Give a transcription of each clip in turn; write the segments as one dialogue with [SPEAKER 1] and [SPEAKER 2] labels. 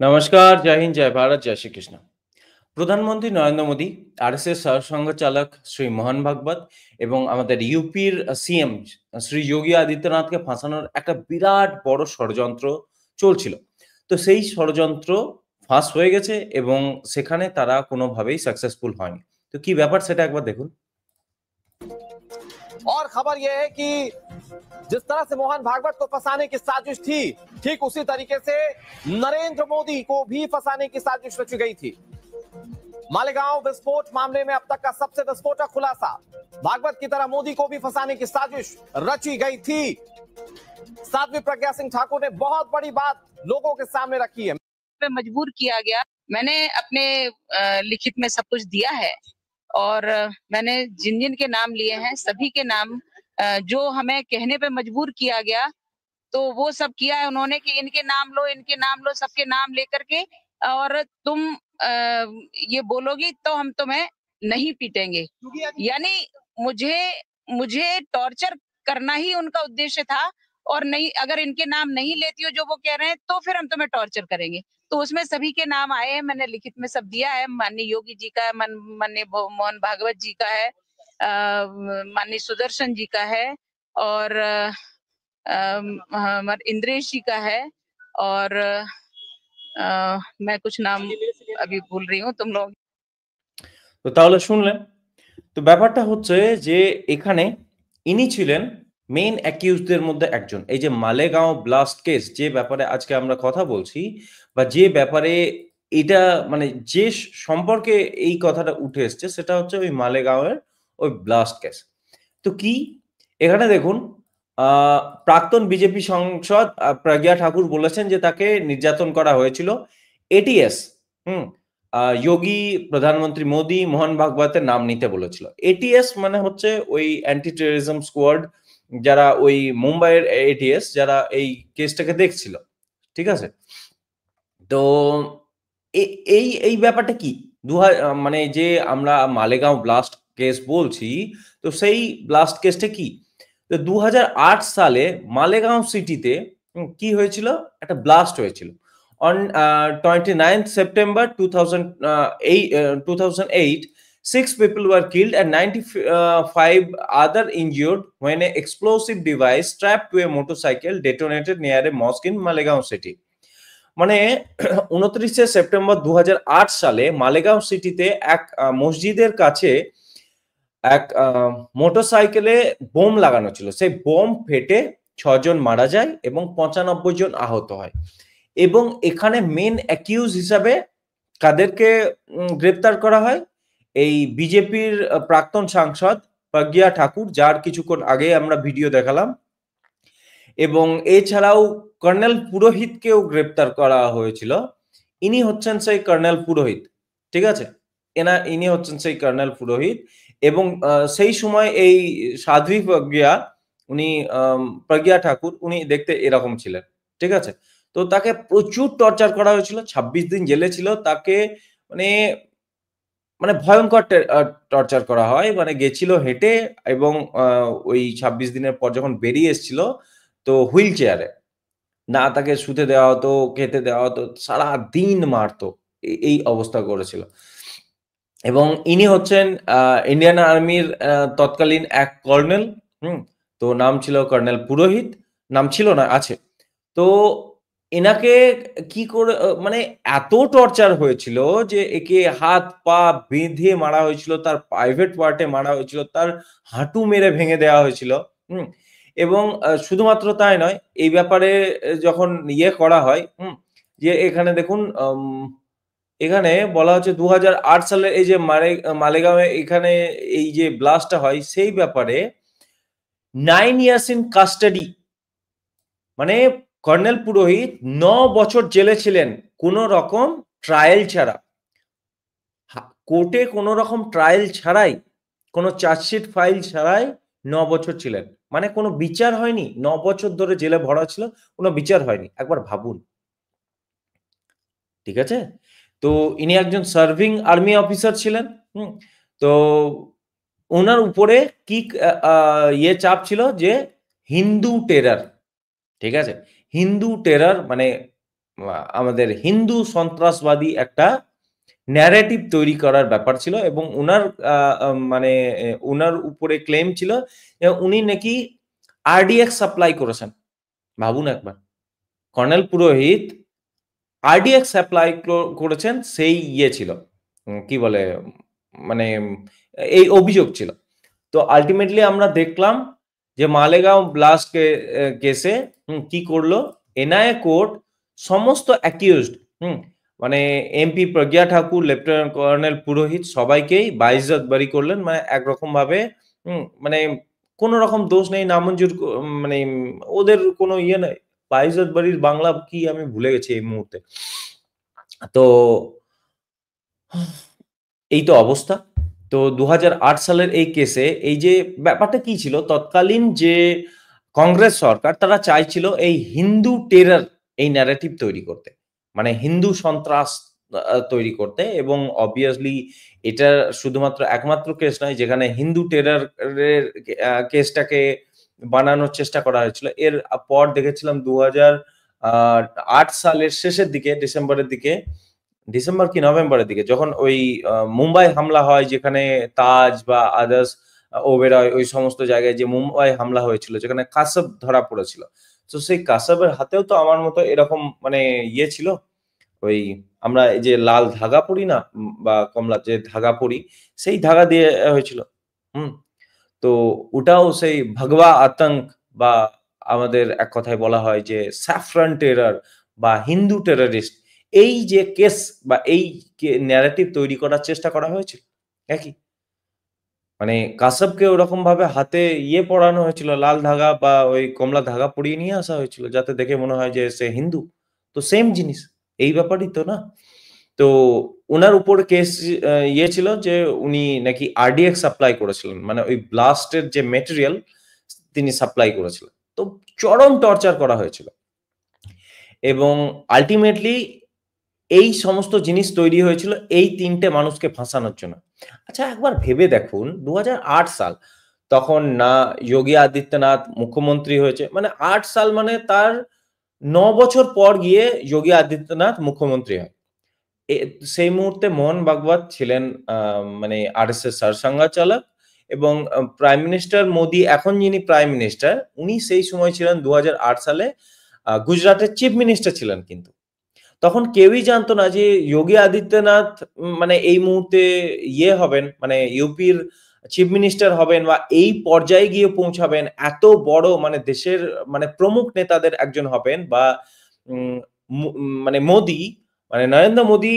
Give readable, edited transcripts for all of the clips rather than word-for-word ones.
[SPEAKER 1] नमस्कार, जय हिंद, जय भारत, जय श्री कृष्ण। প্রধানমন্ত্রী নরেন্দ্র মোদী, আরএসএস সরসংঘচালক শ্রী মোহন ভাগবত এবং আমাদের ইউপির সিএম শ্রী যোগী আদিত্যনাথকে ফাঁসানোর একটা বিরাট বড় ষড়যন্ত্র চলছিল। তো সেই ষড়যন্ত্র ফাঁস হয়ে গেছে এবং সেখানে তারা কোনোভাবেই সাকসেসফুল হয়নি। তো কি ব্যাপার সেটা একবার দেখুন।
[SPEAKER 2] और खबर यह है कि जिस तरह से मोहन भागवत को फंसाने की साजिश थी, ठीक उसी तरीके से नरेंद्र मोदी को भी फंसाने की साजिश रची गई थी। मालेगांव विस्फोट मामले में अब तक का सबसे विस्फोटक खुलासा, भागवत की तरह मोदी को भी फंसाने की साजिश रची गई थी। साध्वी प्रज्ञा सिंह ठाकुर ने बहुत बड़ी बात लोगों के सामने रखी है।
[SPEAKER 3] मजबूर किया गया। मैंने अपने लिखित में सब कुछ दिया है और मैंने जिन जिन के नाम लिए हैं सभी के नाम जो हमें कहने पे मजबूर किया गया तो वो सब किया है उन्होंने कि इनके नाम लो, सबके नाम लेकर के और तुम ये बोलोगी तो हम तुम्हें नहीं पीटेंगे। यानी मुझे टॉर्चर करना ही उनका उद्देश्य था और नहीं, अगर इनके नाम नहीं लेती हो जो वो कह रहे हैं तो फिर हम तुम्हें टॉर्चर करेंगे। तो उसमें सभी के नाम आए हैं, मैंने लिखित में सब दिया है। माननीय योगी जी का है, माननीय मोहन भागवत जी का है, माननीय सुदर्शन जी का है और इंद्रेश जी का है और मैं कुछ नाम अभी भूल रही हूँ, तुम लोग।
[SPEAKER 1] তো তাহলে শুনলেন। তো ব্যাপারটা হচ্ছে যে এখানে ইনি ছিলেন মেইন অ্যাকিউজদের মধ্যে একজন। এই যে মালেগাঁও ব্লাস্ট কেস যে ব্যাপারে আজকে আমরা কথা বলছি বা যে ব্যাপারে এটা মানে যে সম্পর্কে এই কথাটা উঠে এসছে সেটা হচ্ছে ওই মালেগাঁওয়ের ওই ব্লাস্ট কেস। তো কি এখানে দেখুন প্রাক্তন বিজেপি সাংসদ প্রজ্ঞা ঠাকুর বলেছেন যে তাকে নির্যাতন করা হয়েছিল। এটিএস যোগী, প্রধানমন্ত্রী মোদী, মোহন ভাগবতের নাম নিতে বলেছিল। এটিএস মানে হচ্ছে ওই অ্যান্টি টেররিজম স্কোয়াড, যারা ওই মুম্বাইয়ের এটিএস যারা এই কেসটাকে দেখছিল। ঠিক আছে, তো এই ব্যাপারটা কি মানে যে আমরা মালেগাঁও ব্লাস্ট কেস বলছি, তো সেই ব্লাস্ট কেসটা কি? তো 2008 সালে মালেগাঁও সিটিতে কি হয়েছিল? একটা ব্লাস্ট হয়েছিল। On 29th September 2008, 6 people were killed and 95 other injured when an explosive device strapped to a motorcycle detonated near a mosque in Malegaon city. মানে 29 সেপ্টেম্বর 2008 সালে মালেগাঁও সিটিতে এক মসজিদের কাছে এক মোটরসাইকেলে বোম লাগানো ছিল। সেই বোম ফেটে 6 জন মারা যায় এবং 95 জন আহত হয়। এবং এখানে মেন অ্যাকিউজ হিসাবে কাদেরকে গ্রেপ্তার করা হয়? এই বিজেপির প্রাক্তন সাংসদ প্রজ্ঞা ঠাকুর, যার কিছুক্ষণ আগে আমরা ভিডিও দেখালাম, এবং এছাড়াও কর্নেল পুরোহিতকেও গ্রেপ্তার করা হয়েছিল। ইনি হচ্ছেন সেই কর্নেল পুরোহিত। ঠিক আছে, ইনি হচ্ছেন সেই কর্নেল পুরোহিত। এবং সেই সময় এই সাধ্বী প্রজ্ঞা ঠাকুর উনি দেখতে এরকম ছিলেন। ঠিক আছে, তো তাকে প্রচুর টর্চার করা হয়েছিল। 26 দিন জেলে ছিল। তাকে মানে ভয়ঙ্কর টর্চার করা হয়। মানে গেছিল হেঁটে এবং ওই 26 দিনের পর যখন বেরিয়ে এসেছিল তো হুইল চেয়ারে, না তাকে শুতে দেওয়া হতো, খেতে দেওয়া হতো, সারা দিন মারতো, এই অবস্থা করেছিল। এবং ইনি হচ্ছেন ইন্ডিয়ান আর্মির তৎকালীন এক কর্নেল। তো নাম ছিল কর্নেল পুরোহিত, নাম ছিল না, আছে। তো এনাকে কি করে মানে এত টর্চার হয়েছিল যে একে হাত পা বেঁধে মারা হয়েছিল, তার প্রাইভেট পার্টে মারা হয়েছিল, তার হাঁটু মেরে ভেঙে দেওয়া হয়েছিল। এবং শুধুমাত্র তাই নয়, এই ব্যাপারে যখন করা হয়, যে এখানে দেখুন এখানে বলা হচ্ছে 2008 সালে এই যে মালেগাঁওয়ে এখানে এই যে ব্লাস্টটা হয় সেই ব্যাপারে 9 years in custody, মানে কর্নেল পুরোহিত 9 বছর জেলে ছিলেন কোন রকম ট্রায়াল ছাড়া, কোর্টে কোন রকম ট্রায়াল ছাড়াই, কোনো চার্জশিট ফাইল ছাড়াই 9 বছর ছিলেন। মানে কোনো বিচার হয়নি, 9 বছর ধরে জেলে ভরা ছিল, কোনো বিচার হয়নি। একবার ভাবুন। ঠিক আছে, তো ইনি একজন সার্ভিং আর্মি অফিসার ছিলেন। তো ওনার উপরে কি চাপ ছিল যে হিন্দু টেরার। ঠিক আছে, হিন্দু টেরার আমাদের হিন্দু সন্ত্রাসবাদী একটা ন্যারেটিভ তৈরি করার ব্যাপার ছিল এবং উনার মানে উনার উপরে ক্লেম ছিল যে উনি নাকি আরডিএক্স সাপ্লাই করেছেন। ভাবুন একবার, কর্নেল পুরোহিত আরডিএক্স সাপ্লাই করেছেন, সেই ছিল কি বলে মানে এই অভিযোগ ছিল। তো আলটিমেটলি আমরা দেখলাম যে মালেগাঁও ব্লাস্ট কেসে কি করলো এনআইএ কোর্ট, সমস্ত অ্যাকিউজড মানে এমপি প্রজ্ঞা ঠাকুর, লেফটেন্যান্ট কর্নেল পুরোহিত সবাইকেই বাইজ্জত বারি করলেন, মানে একরকম ভাবে মানে কোন রকম দোষ নেই, নামঞ্জুর মানে ওদের কোনো ইয়ে নেই। বাইজ্জত বাড়ির বাংলা কি আমি ভুলে গেছি এই মুহূর্তে। তো এই তো অবস্থা। তো 2008 সালের এই কেসে এই যে ব্যাপারটা কি ছিল, তৎকালীন যে কংগ্রেস সরকার তারা চাইছিল এই হিন্দু টেরর, এই ন্যারেটিভ তৈরি করতে, মানে হিন্দু সন্ত্রাস তৈরি করতে। এবং অবভিয়াসলি এটা শুধুমাত্র একমাত্র কেস নয় যেখানে হিন্দু টেরর কেসটাকে বানানোর চেষ্টা করা হয়েছিল। এর পর দেখেছিলাম 2008 সালের শেষের দিকে, ডিসেম্বর কি নভেম্বরের দিকে, যখন ওই মুম্বাই হামলা হয়, যেখানে তাজ বা আদার্স ওবেরয় ওই সমস্ত জায়গায় যে মুম্বাই হামলা হয়েছিল, যেখানে কাসব ধরা পড়েছিল। তো সেই কাসবের হাতেও তো আমার মতো এরকম মানে ছিল, ওই আমরা এই যে লাল ধাগা পরি না, বা কমলা যে ধাগা পরি, সেই ধাগা দিয়ে হয়েছিল। তো ওটাও সেই ভগবা আতঙ্ক, বা আমাদের এক কথায় বলা হয় যে স্যাফরান টেরর বা হিন্দু টেররিস্ট, এই যে কেস বা এই ন্যারেটিভ তৈরি করার চেষ্টা করা হয়েছিল একই। মানে কাসবকে ওরকম ভাবে হাতে পড়ানো হয়েছিল, লাল ধাগা বা ওই কমলা ধাগা পরিয়ে নিয়ে আসা হয়েছিল, যাতে দেখে মনে হয় যে সে হিন্দু। তো সেম জিনিস, এই ব্যাপারই তো না। তো ওনার উপর কেস ছিল যে উনি নাকি আরডিএক্স সাপ্লাই করেছিলেন, মানে ওই ব্লাস্টের যে মেটেরিয়াল তিনি সাপ্লাই করেছিলেন। তো চরম টর্চার করা হয়েছিল এবং আলটিমেটলি এই সমস্ত জিনিস তৈরি হয়েছিল এই তিনটে মানুষকে ফাঁসানোর জন্য। আচ্ছা একবার ভেবে দেখুন, 2008 সাল, তখন না যোগী আদিত্যনাথ মুখ্যমন্ত্রী হয়েছে, মানে 8 সাল মানে তার 9 বছর পর গিয়ে যোগী আদিত্যনাথ মুখ্যমন্ত্রী হয়। সেই মুহূর্তে মোহন ভাগবত ছিলেন মানে আরএসএস সারসংঘ চালক, এবং প্রাইম মিনিস্টার মোদি, এখন যিনি প্রাইম মিনিস্টার, উনি সেই সময় ছিলেন 2008 সালে গুজরাটের চিফ মিনিস্টার ছিলেন। কিন্তু তখন কেউই জানতো না যে যোগী আদিত্যনাথ মানে এই মুহূর্তে হবেন, মানে ইউপির চিফ মিনিস্টার হবেন বা এই পর্যায়ে গিয়ে পৌঁছাবেন, এত বড় মানে দেশের মানে প্রমুখ নেতাদের একজন হবেন, বা মানে মোদি, মানে নরেন্দ্র মোদি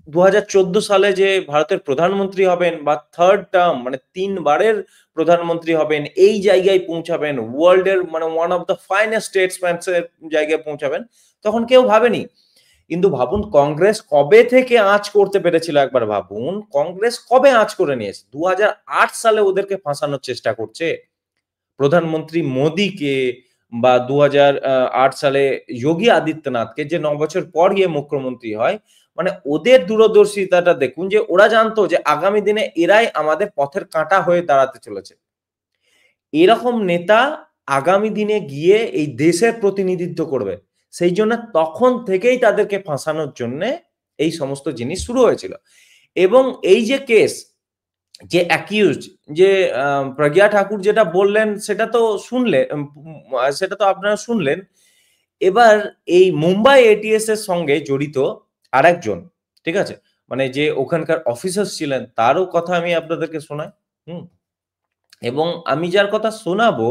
[SPEAKER 1] 2014 সালে যে ভারতের প্রধানমন্ত্রী হবেন, বা থার্ড টার্ম মানে 3 বারের প্রধানমন্ত্রী হবেন, এই জায়গায় পৌঁছাবেন, ওয়ার্ল্ডের মানে ওয়ান অফ দ্য ফাইনেস্ট স্টেটসম্যানস এর জায়গায় পৌঁছাবেন, তখন কেউ ভাবেনি। কিন্তু ভাবুন কংগ্রেস কবে থেকে আঁচ করতে পেরেছিল, একবার ভাবুন কংগ্রেস কবে আঁচ করে নিয়েছে। 2008 সালে ওদেরকে ফাঁসানোর চেষ্টা করছে প্রধানমন্ত্রী মোদিকে, বা 2008 সালে যোগী আদিত্যনাথকে, যে 9 বছর পর গিয়ে মুখ্যমন্ত্রী হয়। মানে ওদের দূরদর্শিতাটা দেখুন, যে ওরা জানতো যে আগামী দিনে এরাই আমাদের পথের কাঁটা হয়ে দাঁড়াতে চলেছে। এরকম নেতা আগামী দিনে গিয়ে এই দেশের প্রতিনিধিত্ব করবে, সেই জন্য তখন থেকেই তাদেরকে ফাঁসানোর জন্য এই সমস্ত জিনিস শুরু হয়েছিল। এবং এই যে কেস, যে অ্যাকিউজড, যে প্রজ্ঞা ঠাকুর যেটা বললেন সেটা তো আপনারা শুনলেন। এবার এই মুম্বাই এটিএস এর সঙ্গে জড়িত আরেকজন, ঠিক আছে, মানে যে ওখানকার অফিসার ছিলেন, তারও কথা আমি আপনাদেরকে শোনাই। এবং আমি যার কথা শোনাবো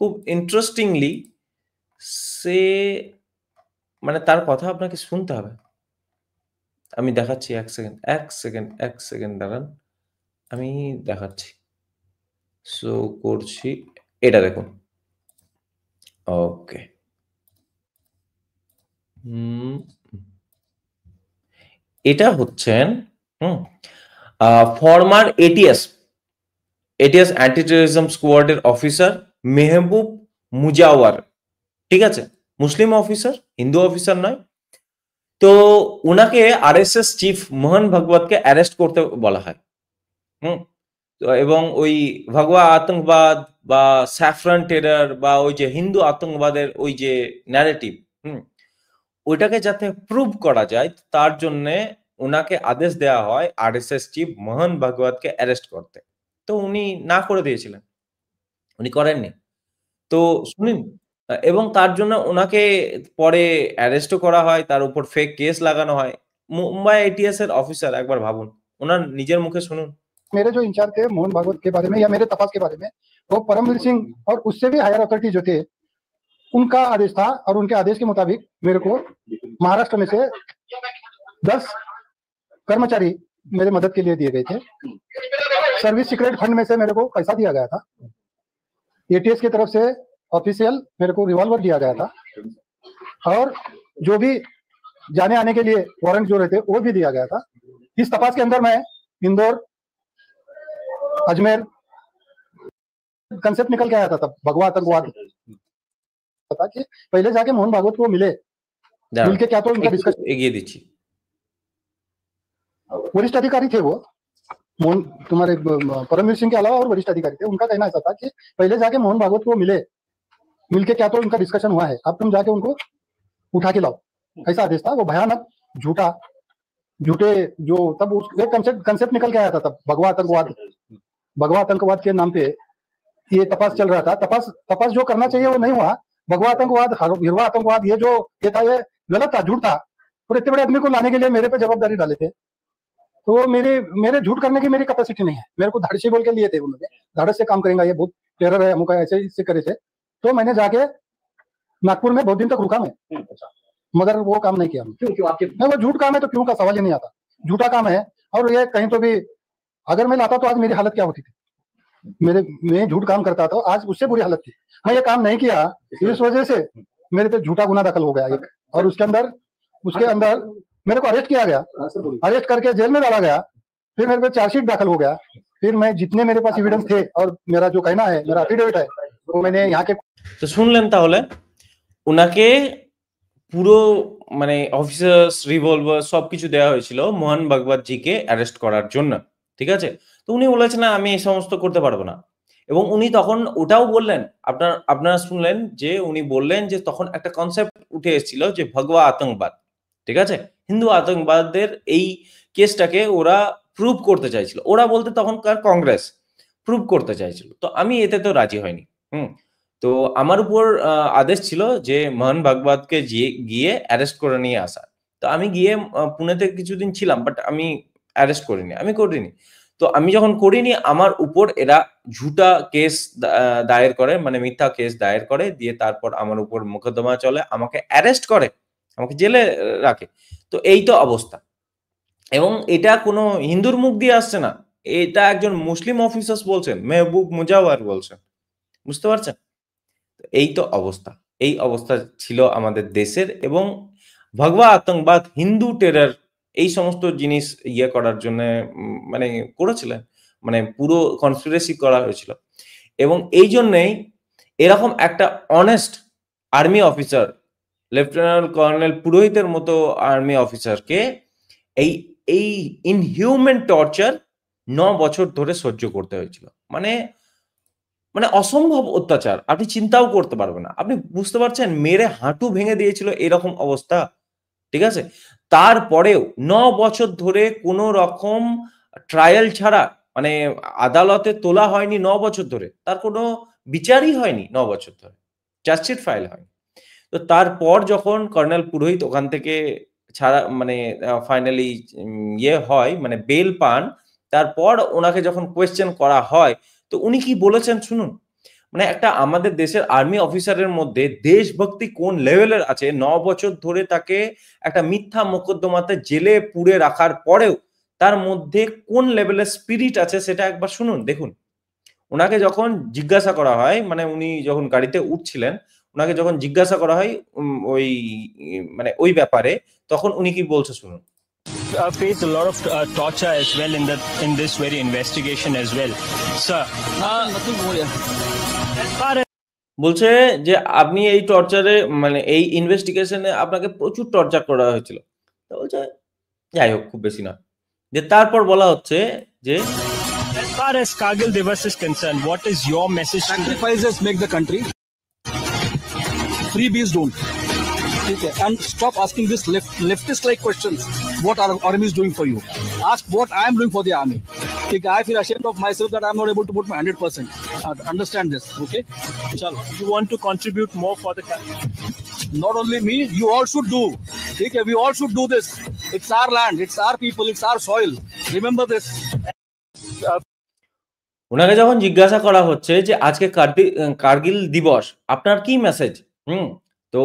[SPEAKER 1] খুব ইন্টারেস্টিংলি, সে মানে তার কথা আপনাকে শুনতে হবে। আমি দেখাচ্ছি, এক সেকেন্ড দাঁড়ান, আমি দেখাচ্ছি, শো করছি, এটা দেখুন। ওকে, এটা হচ্ছেন ফরমার এটিএস অ্যান্টি টেররিজম স্কোয়াডের অফিসার মেহবুব মুজাওয়ার, ঠিক আছে, মুসলিম অফিসার, হিন্দু অফিসার নয়। তো উনাকে আরএসএস চিফ মোহন ভাগবতকে অ্যারেস্ট করতে বলা হয়। এবং ওই ভগবা আতঙ্কবাদ বা স্যাফরান টেরর বা ওই যে হিন্দু আতঙ্কবাদের ওই যে ন্যারেটিভ, ওইটাকে যাতে প্রুভ করা যায় তার জন্য ওনাকে আদেশ দেওয়া হয় আরএসএস চিফ মোহন ভাগবতকে অ্যারেস্ট করতে। তো উনি না করে দিয়েছিলেন, উনি করেননি। তো শুনুন, এবং তার জন্য ওনাকে পরে অ্যারেস্টও করা হয়, তার উপর ফেক কেস লাগানো হয়। মুম্বাই এটিএস এর অফিসার, একবার ভাবুন, ওনার নিজের মুখে শুনুন।
[SPEAKER 4] मेरे जो इंचार्ज थे मोहन भागवत के बारे में या मेरे तपास के बारे में, वो परमवीर सिंह और उससे भी हायर अथॉरिटी जो थे उनका आदेश था, और उनके आदेश के मुताबिक मेरे को महाराष्ट्र में से 10 कर्मचारी मेरे मदद के लिए दिए गए थे। सर्विस सीक्रेट फंड में से मेरे को पैसा दिया गया था। एटीएस की तरफ से ऑफिशियल मेरे को रिवॉल्वर दिया गया था, और जो भी जाने आने के लिए वारंट जो रहते वो भी दिया गया था। इस तपास के अंदर मैं इंदौर, अजमेर कंसेप्ट निकल के आया था तब भगवा आतंकवाद पता कि पहले जाके मोहन भागवत को मिले, मिलके क्या तो उनका डिस्कशन
[SPEAKER 1] এগিয়ে দিচ্ছি।
[SPEAKER 4] वरिष्ठ अधिकारी थे वो मोहन, तुम्हारे परमवीर सिंह के अलावा और वरिष्ठ अधिकारी थे। उनका कहना ऐसा था कि पहले जाके मोहन भागवत को मिले, मिलके क्या तो उनका डिस्कशन हुआ है, अब तुम जाके उनको उठा के लाओ, ऐसा आदेश था। वो भयानक झूठे जो तब एक कंसेप्ट निकल के आया था तब भगवा आतंकवाद के नाम पे ये तपास चल रहा था। तपास जो करना चाहिए वो नहीं हुआ। भगवा आतंकवाद, हिरवा आतंकवाद, ये जो ये था, ये गलत था, झूठ था। और इतने बड़े आदमी को लाने के लिए मेरे पे जवाबदारी डाले थे, तो मेरे झूठ करने की मेरी कैपेसिटी नहीं है। मेरे को धाड़सी बोल के लिए थे उन्होंने, धाड़स से काम करेंगे, ये बहुत टेरर है, अमुक है, ऐसे इससे करे थे। तो मैंने जाके नागपुर में बहुत दिन तक रुका मैं, मगर वो काम नहीं किया। क्यों आपके वो झूठ काम है, तो क्यों का सवाल ही नहीं आता। झूठा काम है, और ये कहीं तो भी अगर मैं लाता तो आज मेरी हालत क्या होती थी। मैं झूठ काम करता था, आज उससे बुरी हालत थी। मैं ये काम नहीं किया, इस वजह से मेरे पे झूठा गुना दाखिल हो गया एक, और उसके अंदर मेरे को अरेस्ट किया गया, अरेस्ट करके जेल में डाला गया। फिर मेरे पे चार्जशीट दाखिल हो गया। फिर मैं जितने मेरे पास एविडेंस थे और मेरा जो कहना है, मेरा एफिडेविट है, वो मैंने यहाँ के।
[SPEAKER 1] তো শুনলেন তাহলে, ওনাকে পুরো মানে অফিসার্স, রিভলভার সবকিছু দেওয়া হয়েছিল মোহন ভাগবত জিকে অ্যারেস্ট করার জন্য, ঠিক আছে। তো উনি বলেছেন না, আমি এই সমস্ত করতে পারবো না। এবং উনি তখন ওটাও বললেন, আপনারা শুনলেন যে উনি বললেন যে তখন একটা কনসেপ্ট উঠে এসেছিল যে ভগবা আতঙ্কবাদ, ঠিক আছে, হিন্দু আতঙ্কবাদের এই কেসটাকে ওরা প্রুভ করতে চাইছিল। ওরা বলতে তখনকার কংগ্রেস প্রুভ করতে চাইছিল। তো আমি এতে তো রাজি হয়নি। তো আমার উপর আদেশ ছিল যে মোহন ভাগবতকে গিয়ে অ্যারেস্ট করে নিয়ে আসা। তো আমি গিয়ে পুনেতে কিছুদিন ছিলাম, বাট আমি অ্যারেস্ট করিনি। তো আমি যখন করিনি, আমার উপর এরা ঝুটা কেস দায়ের করে, মানে মিথ্যা কেস দায়ের করে, দিয়ে তারপর আমার উপর মোকদ্দমা চলে, আমাকে অ্যারেস্ট করে, আমাকে জেলে রাখে। তো এই তো অবস্থা। এবং এটা কোনো হিন্দুর মুখ দিয়ে আসছে না, এটা একজন মুসলিম অফিসার বলছেন, মেহবুব মুজাওয়ার বলছেন, বুঝতে পারছেন। এই তো অবস্থা, এই অবস্থা ছিল আমাদের দেশের। এবং ভগবা আতঙ্কবাদ, হিন্দু টেরর, এই সমস্ত জিনিস ইয়ে করার জন্য মানে করেছিলেন, মানে পুরো কনস্পিরেসি করা হয়েছিল। এবং এই জন্যই এরকম একটা honest army officer, lieutenant colonel পুরোহিতের মতো আর্মি অফিসারকে এই ইনহিউম্যান টর্চার 9 বছর ধরে সহ্য করতে হয়েছিল। মানে অসম্ভব অত্যাচার, আপনি চিন্তাও করতে পারবেন না। আপনি বুঝতে পারছেন, মেরে হাঁটু ভেঙে দিয়েছিল, এরকম অবস্থা, ঠিক আছে। তারপরেও 9 বছর ধরে কোনো রকম ট্রায়াল ছাড়া, মানে আদালতে তোলা হয়নি 9 বছর ধরে, তার কোনো বিচারই হয়নি 9 বছর ধরে, চার্জশিট ফাইল হয়নি। তো তারপর যখন কর্নেল পুরোহিত ওখান থেকে ছাড়া, মানে ফাইনালি ইয়ে হয়, মানে বেল পান, তারপর ওনাকে যখন কোয়েশ্চেন করা হয়, তো উনি কি বলেছেন শুনুন। মানে একটা আমাদের দেশের আর্মি অফিসারের মধ্যে দেশভক্তি কোন লেভেলের আছে, 9 বছর ধরে তাকে একটা মিথ্যা মোকদ্দমাতে জেলে পুড়ে রাখার পরেও তার মধ্যে কোন লেভেলের স্পিরিট আছে, সেটা একবার শুনুন, দেখুন। ওনাকে যখন জিজ্ঞাসা করা হয়, মানে উনি যখন গাড়িতে উঠছিলেন, ওনাকে যখন জিজ্ঞাসা করা হয় ওই ব্যাপারে, তখন উনি কি বলছে শুনুন।
[SPEAKER 5] Faced a lot of torture as well in this very investigation as well, sir.
[SPEAKER 1] বলছে যে আপনি এই টর্চারে, মানে এই ইনভেস্টিগেশনে আপনাকে প্রচুর টর্চার করা হয়েছিল। তো বলছে যাই হোক, খুব বেশি নয়। যে তারপর বলা হচ্ছে যে
[SPEAKER 5] as far as Kargil Divas is concerned, what is your message?
[SPEAKER 6] Sacrifices make the country, freebies don't. Okay. And stop asking this leftist like questions. What our army is doing for you? Ask what I am doing for the army. Okay. I feel ashamed of myself that I am not able to put my 100%. Understand this. Okay. Chalo.
[SPEAKER 5] You want to contribute more for the country?
[SPEAKER 6] Not only me, you all should do. Okay. We all should do this. It's our land. It's our people. It's our soil. Remember this.
[SPEAKER 1] ওনাকে যখন জিজ্ঞাসা করা হচ্ছে যে আজকে কার্গিল দিবস, আপনার কি মেসেজ? তো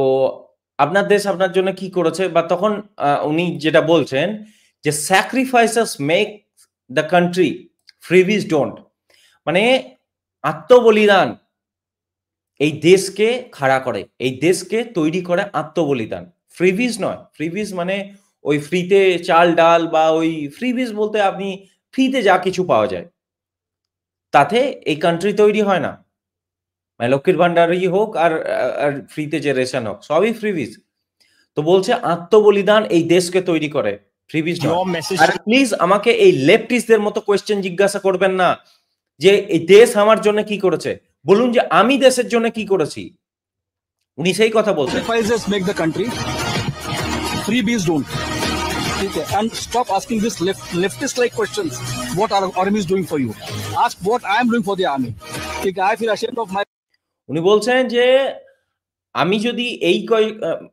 [SPEAKER 1] আপনার দেশ আপনার জন্য কি করেছে, বা তখন উনি যেটা বলছেন যে sacrifices make the country, freebies don't. মানে আত্মবলিদান এই দেশকে খাড়া করে, এই দেশকে তৈরি করে আত্মবলিদান, ফ্রিবিজ নয়। ফ্রিবিজ মানে ওই ফ্রিতে চাল ডাল, বা ওই ফ্রিবিজ বলতে আপনি ফ্রিতে যা কিছু পাওয়া যায়, তাতে এই কান্ট্রি তৈরি হয় না। মানে লক্ষ্মীর ভান্ডারই হোক আর ফ্রিতে যে রেশন হোক, সবই ফ্রিবিজ। তো বলছে আত্মবলিদান এই দেশকে তৈরি করে, ফ্রিবিজ নয়। আর প্লিজ আমাকে এই লেফটিস্টদের মতো কোয়েশ্চেন জিজ্ঞাসা করবেন না যে এই দেশ আমার জন্য কি করেছে, বলুন যে আমি দেশের জন্য কি করেছি। উনি সেই কথা বলছেন।
[SPEAKER 6] Sacrifices make the country. Freebies don't. Okay. And stop asking this leftist like questions. What our army is doing for you? Ask what I am doing for the army. Okay. I feel ashamed of my.
[SPEAKER 1] উনি বলছেন যে আমি যদি এই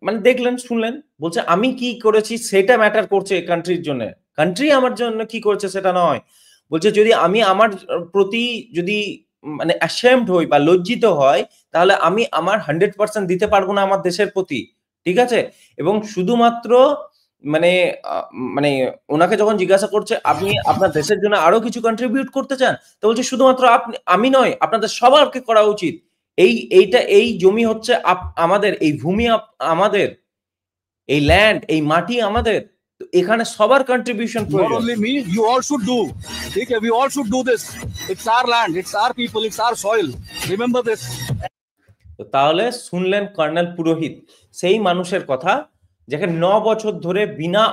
[SPEAKER 1] মানে দেখলেন শুনলেন, বলছে আমি কি করেছি সেটা ম্যাটার করছে কান্ট্রির জন্য, কান্ট্রি আমার জন্য কি করেছে সেটা নয়। বলছে যদি আমি আমার প্রতি যদি মানে অ্যাশেমড হই বা লজ্জিত হয়, তাহলে আমি আমার 100% দিতে পারবো না আমার দেশের প্রতি, ঠিক আছে? এবং শুধুমাত্র মানে মানে ওনাকে যখন জিজ্ঞাসা করছে আপনি আপনার দেশের জন্য আরো কিছু কন্ট্রিবিউট করতে চান, তো বলছে শুধুমাত্র আমি নয়, আপনাদের সবারকে করা উচিত। এই জমি হচ্ছে আমাদের, এই ভূমি আমাদের, এই ল্যান্ড, এই মাটি আমাদের, এখানে সবার কন্ট্রিবিউশন প্রয়োজন।
[SPEAKER 6] Not only me, you all should do. Okay, we all should do this. It's our land, it's our people, it's our soil. Remember this.
[SPEAKER 1] তো তাহলে শুনলেন কর্নেল পুরোহিত, সেই মানুষের কথা যেখানে 9 বছর ধরে বিনা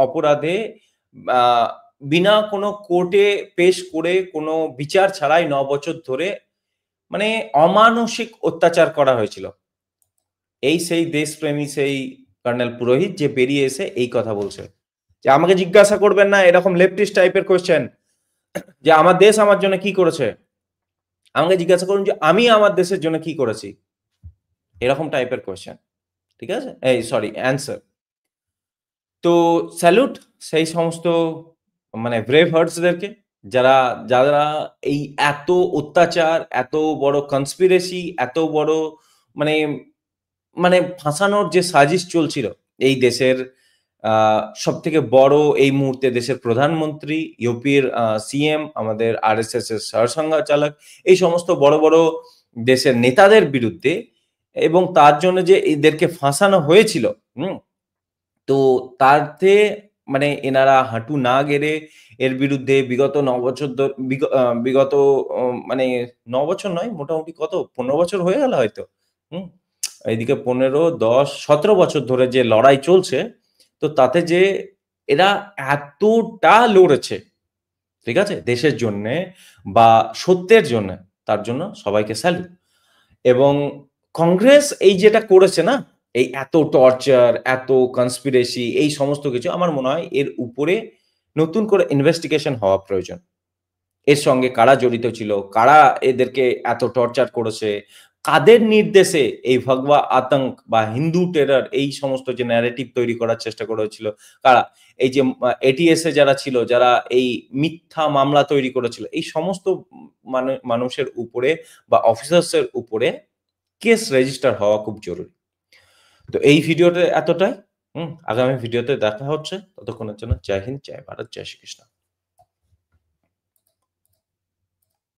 [SPEAKER 1] অপরাধে, বিনা কোনো কোর্টে পেশ করে কোনো বিচার ছাড়াই 9 বছর ধরে মানে অমানসিক অত্যাচার করা হয়েছিল। সেই দেশপ্রেমী সেই কর্নেল পুরোহিত যে বেরিয়ে এসে এই কথা বলছে যে আমাকে জিজ্ঞাসা করবেন না এরকম লেফটিস্ট টাইপের কোয়েশ্চেন যে আমার দেশ আমার জন্য কি করেছে, আমাকে জিজ্ঞাসা করুন যে আমি আমার দেশের জন্য কি করেছি, এরকম টাইপের কোয়েশ্চেন, ঠিক আছে? Sorry, answer. তো স্যালুট সেই সমস্ত মানে ব্রেভ হার্টসদেরকে যারা এই এত অত্যাচার, এত বড় কনস্পিরেসি, এত বড় মানে ফাঁসানোর যে সাজিশ চলছিল এই দেশের সব থেকে বড় এই মুহূর্তে দেশের প্রধানমন্ত্রী, ইউপির সিএম, আমাদের আরএসএস এর সরসংঘচালক, এই সমস্ত বড় বড় দেশের নেতাদের বিরুদ্ধে, এবং তার জন্য যে এদেরকে ফাঁসানো হয়েছিল, তো তাতে মানে এনারা হাঁটু না গেড়ে এর বিরুদ্ধে বিগত 9 বছর বিগত মানে 9 বছর নয়, মোটামুটি কত 15 বছর হয়ে গেল হয়তো, এইদিকে 15, 10, 17 বছর ধরে যে লড়াই চলছে, তো তাতে যে এরা এতটা লড়েছে, ঠিক আছে, দেশের জন্য বা সত্যের জন্য, তার জন্য সবাইকে স্যালুট। এবং কংগ্রেস এই যেটা করেছে না, এই এত টর্চার, এত কনস্পিরেসি, এই সমস্ত কিছু, আমার মনে হয় এর উপরে নতুন করে ইনভেস্টিগেশন হওয়া প্রয়োজন। এর সঙ্গে কারা জড়িত ছিল, কারা এদেরকে এত টর্চার করেছে, কাদের নির্দেশে এই ভগবা আতঙ্ক বা হিন্দু টেরর এই সমস্ত যে ন্যারেটিভ তৈরি করার চেষ্টা করেছিল কারা, এই যে এটিএস এ যারা ছিল, যারা এই মিথ্যা মামলা তৈরি করেছিল, এই সমস্ত মানুষের উপরে বা অফিসার্সের উপরে কেস রেজিস্টার হওয়া খুব জরুরি। তো এই ভিডিওতে এতটাই। আগামী ভিডিওতে দেখা হচ্ছে, ততক্ষণের জন্য জয় হিন্দ, জয় ভারত, জয় শ্রীকৃষ্ণ।